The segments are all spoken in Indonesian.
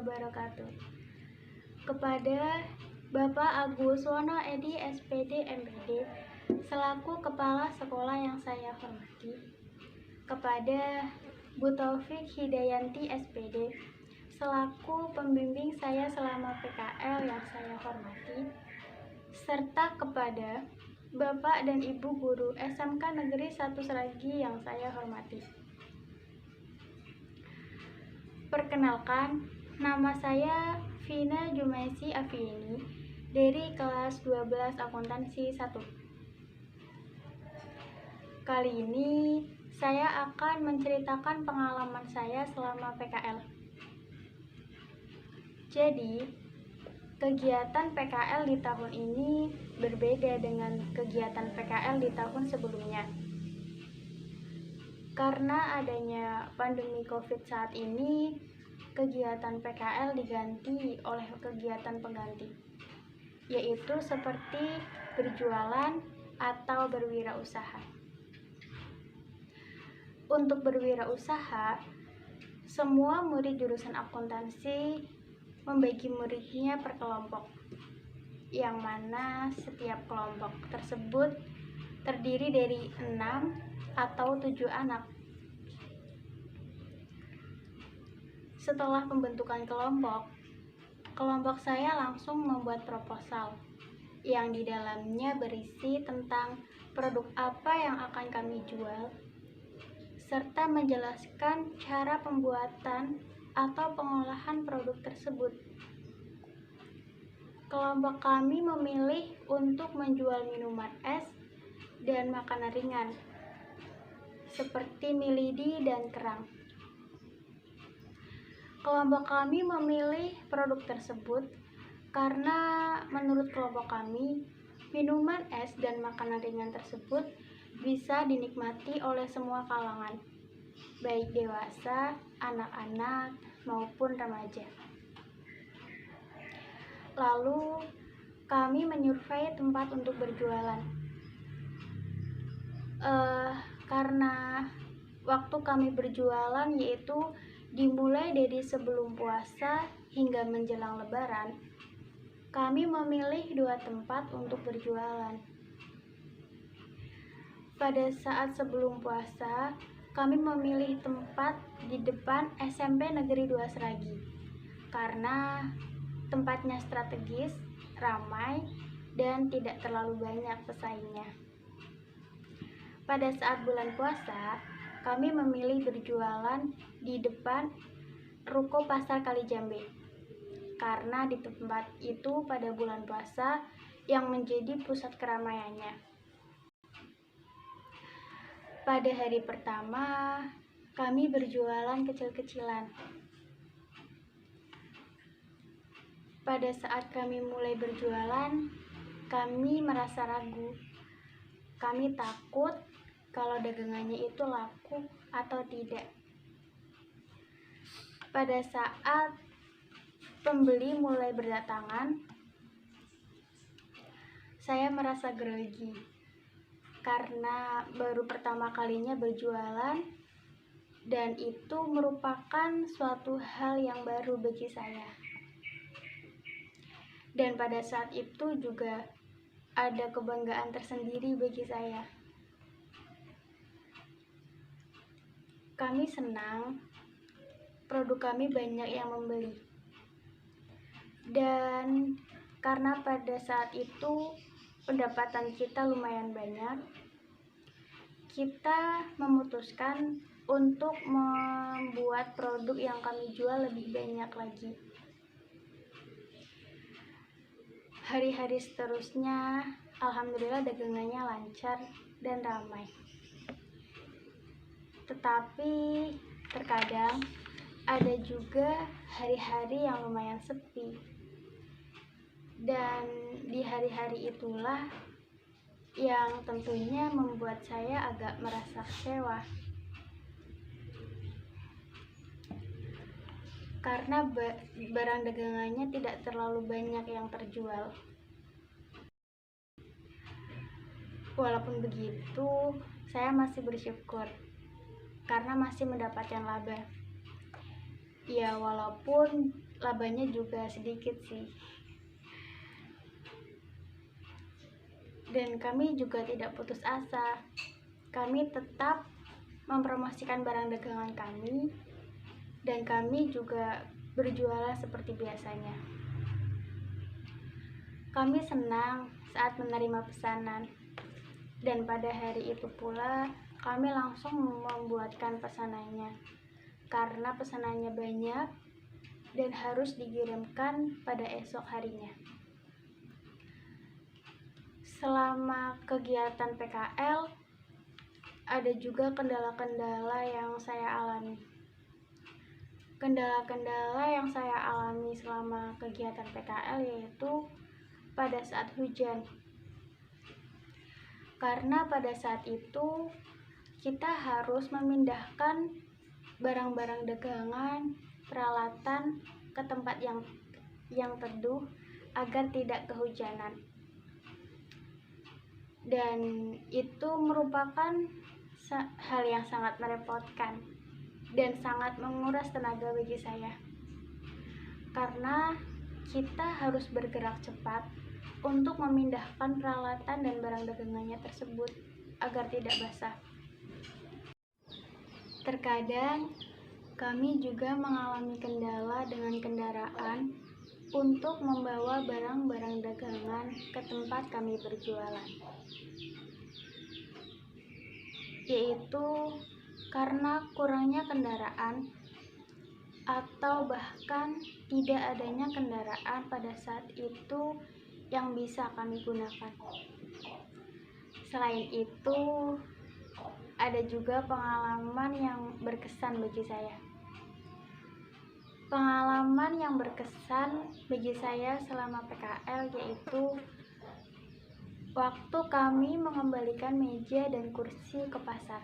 wabarakatuh. Kepada Bapak Agus Wono Edi SPD MPD selaku Kepala Sekolah yang saya hormati, kepada Bu Taufik Hidayanti SPD selaku pembimbing saya selama PKL yang saya hormati, serta kepada Bapak dan Ibu Guru SMK Negeri 1 Sragi yang saya hormati. Perkenalkan, nama saya Vina Jumaisi Afieni dari kelas 12 Akuntansi 1. Kali ini saya akan menceritakan pengalaman saya selama PKL. Jadi, kegiatan PKL di tahun ini berbeda dengan kegiatan PKL di tahun sebelumnya. Karena adanya pandemi COVID saat ini, kegiatan PKL diganti oleh kegiatan pengganti, yaitu seperti berjualan atau berwirausaha. Untuk berwirausaha, semua murid jurusan akuntansi membagi muridnya per kelompok, yang mana setiap kelompok tersebut terdiri dari 6 atau 7 anak. Setelah pembentukan kelompok saya langsung membuat proposal yang di dalamnya berisi tentang produk apa yang akan kami jual, serta menjelaskan cara pembuatan atau pengolahan produk tersebut. Kelompok kami memilih untuk menjual minuman es dan makanan ringan seperti mie lidi dan kerang. Kelompok kami memilih produk tersebut karena menurut kelompok kami, minuman es dan makanan ringan tersebut bisa dinikmati oleh semua kalangan, baik dewasa, anak-anak, maupun remaja. Lalu, kami menyurvei tempat untuk berjualan. Karena waktu kami berjualan yaitu dimulai dari sebelum puasa hingga menjelang lebaran, kami memilih 2 tempat untuk berjualan. Pada saat sebelum puasa, kami memilih tempat di depan SMP Negeri 2 Sragi karena tempatnya strategis, ramai, dan tidak terlalu banyak pesaingnya. Pada saat bulan puasa, kami memilih berjualan di depan Ruko Pasar Kalijambe karena di tempat itu pada bulan puasa yang menjadi pusat keramaiannya. Pada hari pertama, kami berjualan kecil-kecilan. Pada saat kami mulai berjualan, kami merasa ragu. Kami takut kalau dagangannya itu laku atau tidak. Pada saat pembeli mulai berdatangan, saya merasa grogi karena baru pertama kalinya berjualan dan itu merupakan suatu hal yang baru bagi saya. Dan pada saat itu juga ada kebanggaan tersendiri bagi saya. Kami senang produk kami banyak yang membeli. Dan karena pada saat itu pendapatan kita lumayan banyak, kita memutuskan untuk membuat produk yang kami jual lebih banyak lagi. Hari-hari seterusnya, alhamdulillah dagangannya lancar dan ramai. Tetapi terkadang ada juga hari-hari yang lumayan sepi. Dan di hari-hari itulah yang tentunya membuat saya agak merasa kecewa. Karena barang dagangannya tidak terlalu banyak yang terjual. Walaupun begitu, saya masih bersyukur karena masih mendapatkan laba. Ya walaupun labanya juga sedikit sih. Dan kami juga tidak putus asa. Kami tetap mempromosikan barang dagangan kami, dan kami juga berjualan seperti biasanya. Kami senang saat menerima pesanan, dan pada hari itu pula kami langsung membuatkan pesanannya, karena pesanannya banyak dan harus dikirimkan pada esok harinya. Selama kegiatan PKL, ada juga kendala-kendala yang saya alami. Kendala-kendala yang saya alami selama kegiatan PKL yaitu pada saat hujan. Karena pada saat itu kita harus memindahkan barang-barang dagangan, peralatan ke tempat yang teduh agar tidak kehujanan. Dan itu merupakan hal yang sangat merepotkan dan sangat menguras tenaga bagi saya, karena kita harus bergerak cepat untuk memindahkan peralatan dan barang dagangannya tersebut agar tidak basah. Terkadang kami juga mengalami kendala dengan kendaraan untuk membawa barang-barang dagangan ke tempat kami berjualan, yaitu karena kurangnya kendaraan atau bahkan tidak adanya kendaraan pada saat itu yang bisa kami gunakan. Selain itu, ada juga pengalaman yang berkesan bagi saya. Pengalaman yang berkesan bagi saya selama PKL yaitu waktu kami mengembalikan meja dan kursi ke pasar.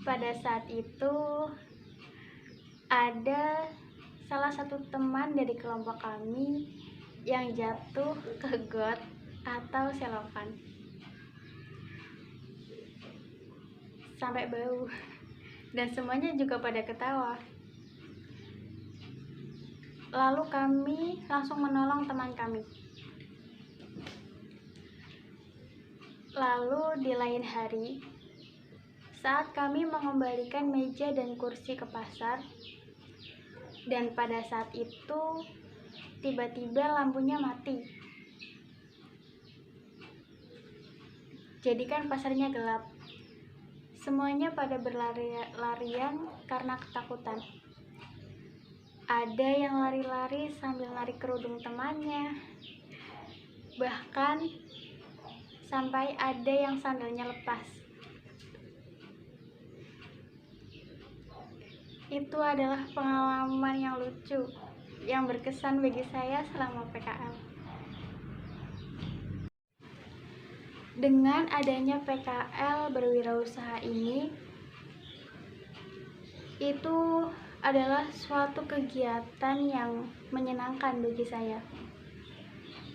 Pada saat itu ada salah satu teman dari kelompok kami yang jatuh ke got atau selokan sampai bau, dan semuanya juga pada ketawa. Lalu kami langsung menolong teman kami. Lalu di lain hari, saat kami mengembalikan meja dan kursi ke pasar, dan pada saat itu tiba-tiba lampunya mati. Jadi kan pasarnya gelap. Semuanya pada berlarian karena ketakutan. Ada yang lari-lari sambil narik kerudung temannya. Bahkan sampai ada yang sandalnya lepas. Itu adalah pengalaman yang lucu, yang berkesan bagi saya selama PKL. Dengan adanya PKL berwirausaha ini, itu adalah suatu kegiatan yang menyenangkan bagi saya.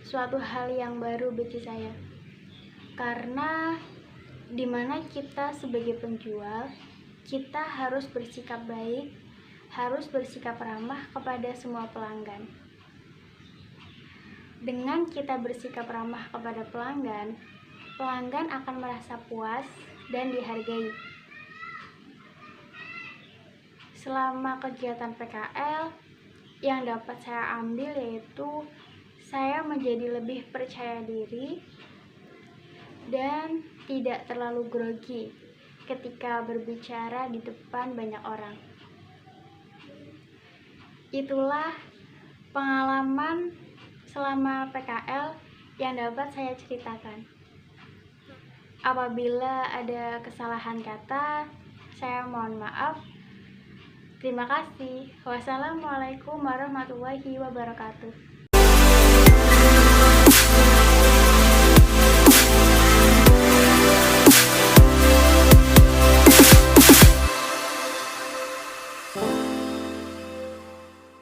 Suatu hal yang baru bagi saya. Karena dimana kita sebagai penjual, kita harus bersikap baik, harus bersikap ramah kepada semua pelanggan. Dengan kita bersikap ramah kepada pelanggan, pelanggan akan merasa puas dan dihargai. Selama kegiatan PKL, yang dapat saya ambil yaitu saya menjadi lebih percaya diri dan tidak terlalu grogi ketika berbicara di depan banyak orang. Itulah pengalaman selama PKL yang dapat saya ceritakan. Apabila ada kesalahan kata, saya mohon maaf. Terima kasih. Wassalamualaikum warahmatullahi wabarakatuh.